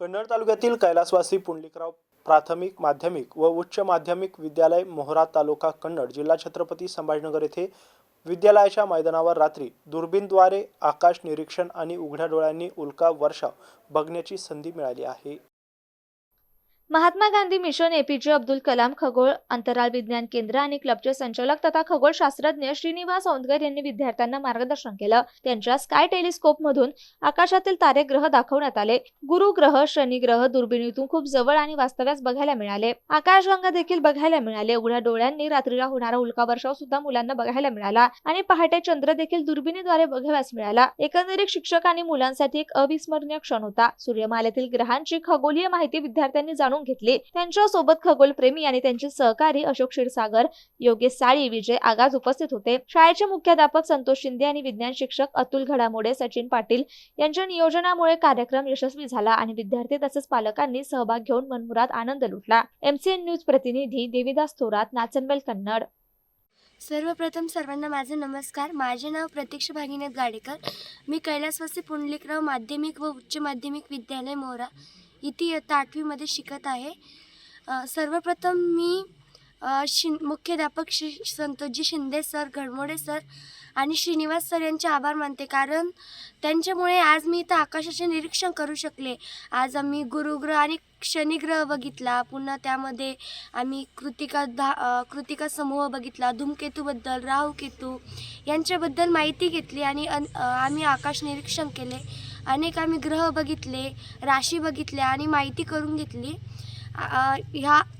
कन्नड तालुक्यातील कैलासवासी पुंडलिकराव प्राथमिक माध्यमिक व उच्च माध्यमिक विद्यालय मोहोरा तालुका कन्नड जिल्हा छत्रपती संभाजीनगर येथे विद्यालयाच्या मैदानावर रात्री दुर्बीणद्वारे आकाश निरीक्षण आणि उघड्या डोळ्यांनी उल्का वर्षाव बघण्याची संधी मिळाली आहे। महात्मा गांधी मिशन एपीजे अब्दुल कलाम खगोळ अंतराळ विज्ञान केंद्र आणि क्लबचे संचालक तथा खगोलशास्त्रज्ञ श्रीनिवास औंधकर यांनी विद्यार्थ्यांना मार्गदर्शन केलं। त्यांच्या स्काय टेलिस्कोप मधून आकाशातील तारे ग्रह दाखवण्यात आले। गुरु ग्रह, शनी ग्रह दुर्बिणीतून खूप जवळ आणि वास्तव्यास बघायला मिळाले। आकाशगंगा देखील बघायला मिळाले। उघड्या डोळ्यांनी रात्रीला होणारा उल्का वर्षाव सुद्धा मुलांना बघायला मिळाला आणि पहाटे चंद्र देखील दुर्बिणीद्वारे बघावयास मिळाला। एकंदरीत शिक्षक आणि मुलांसाठी एक अविस्मरणीय क्षण होता। सूर्यमालेतील ग्रहांची खगोलीय माहिती विद्यार्थ्यांनी जाणून घेतली। त्यांच्या सोबत खगोलप्रेमी आणि त्यांचे सहकारी अशोक क्षीरसागर, योगेश साळी, विजय आगाज उपस्थित होते। शाळेचे मुख्याध्यापक संतोष शिंदे आणि विज्ञान शिक्षक अतुल घडामोडे, सचिन पाटील यांच्या नियोजनामुळे कार्यक्रम यशस्वी झाला आणि विद्यार्थी तसेच पालकांनी सहभाग घेऊन मनमुराद आनंद लुटला। एमसीएन न्यूज प्रतिनिधी देविदास थोरात, नाचनवेल कन्नड। सर्वप्रथम सर्वांना माझे नमस्कार। माझे नाव प्रतीक्षा भागीनाथ गाडेकर। मी कैलासवासी पुंडलिकराव माध्यमिक व उच्च माध्यमिक विद्यालय मोहोरा इथे इयत्ता 8वी मध्ये शिकत आहे। सर्वप्रथम मी मुख्याध्यापक श्री संतोषजी शिंदे सर, घडमोडे सर आणि श्रीनिवास सर यांचे आभार मानते, कारण त्यांच्यामुळे आज मी इथं आकाशाचे निरीक्षण करू शकले। आज आम्ही गुरुग्रह आणि शनिग्रह बघितला, पुन्हा त्यामध्ये आम्ही कृतिका समूह बघितला, धूमकेतूबद्दल, राहूकेतू यांच्याबद्दल माहिती घेतली आणि आम्ही आकाश निरीक्षण केले। अनेक आम्ही ग्रह बघितले, राशी बघितल्या आणि माहिती करून घेतली।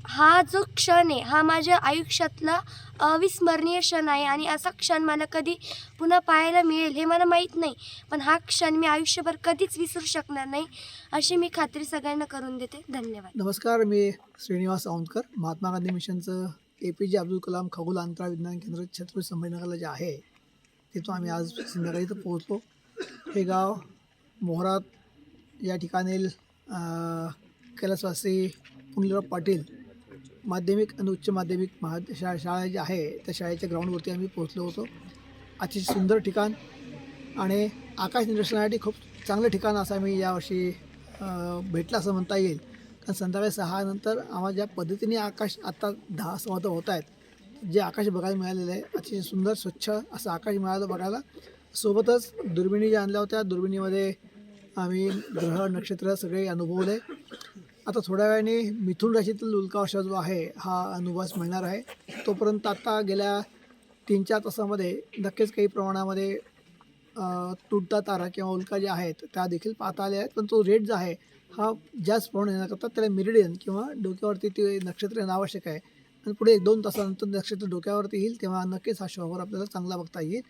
हा जो क्षण आहे हा माझ्या आयुष्यातला अविस्मरणीय क्षण आहे आणि असा क्षण मला कधी पुन्हा पाहायला मिळेल हे मला माहीत नाही, पण हा क्षण मी आयुष्यभर कधीच विसरू शकणार नाही अशी मी खात्री सगळ्यांना करून देते। धन्यवाद। नमस्कार, मी श्रीनिवास औंधकर, महात्मा गांधी मिशनचं एपीजे अब्दुल कलाम खगोल अंतराळ विज्ञान केंद्र छत्रपती संभाजीनगरला जे आहे तिथून आम्ही आज संध्याकाळी इथं पोहोचलो। हे गाव मोहोरा या ठिकाणी कैलासवासी पुंडलिकराव पाटील माध्यमिक आणि उच्च माध्यमिक शाळा जी आहे त्या शाळेच्या ग्राउंडवरती आम्ही पोहोचलो होतो। अतिशय सुंदर ठिकाण आणि आकाश निरीक्षणासाठी खूप चांगलं ठिकाण असं आम्ही यावर्षी भेटलं असं म्हणता येईल, कारण संध्याकाळी 6 नंतर आम्हाला ज्या पद्धतीने आकाश आत्ता 10 संवाद होत आहेत, जे आकाश बघायला मिळालेलं आहे अतिशय सुंदर स्वच्छ असं आकाश मिळालं बघायला। सोबतच दुर्बिणी ज्या आणल्या होत्या, दुर्बिणीमध्ये आम्ही ग्रह नक्षत्र सगळे अनुभवले। आता थोड्या वेळाने मिथुन राशीतील उल्कावर्षाव जो आहे हा अनुभवास मिळणार आहे। तोपर्यंत आता गेल्या 3-4 तासामध्ये नक्कीच काही प्रमाणामध्ये तुटता तारा किंवा उल्का ज्या आहेत त्या देखील पाहता आल्या आहेत, पण तो रेट जो आहे हा जास्त प्रमाणात येण्याकरता त्याला मेरिडियन किंवा डोक्यावरती ते नक्षत्र येणं आवश्यक आहे आणि पुढे 1-2 तासानंतर नक्षत्र डोक्यावरती येईल तेव्हा नक्कीच हा शोभर आपल्याला चांगला बघता येईल।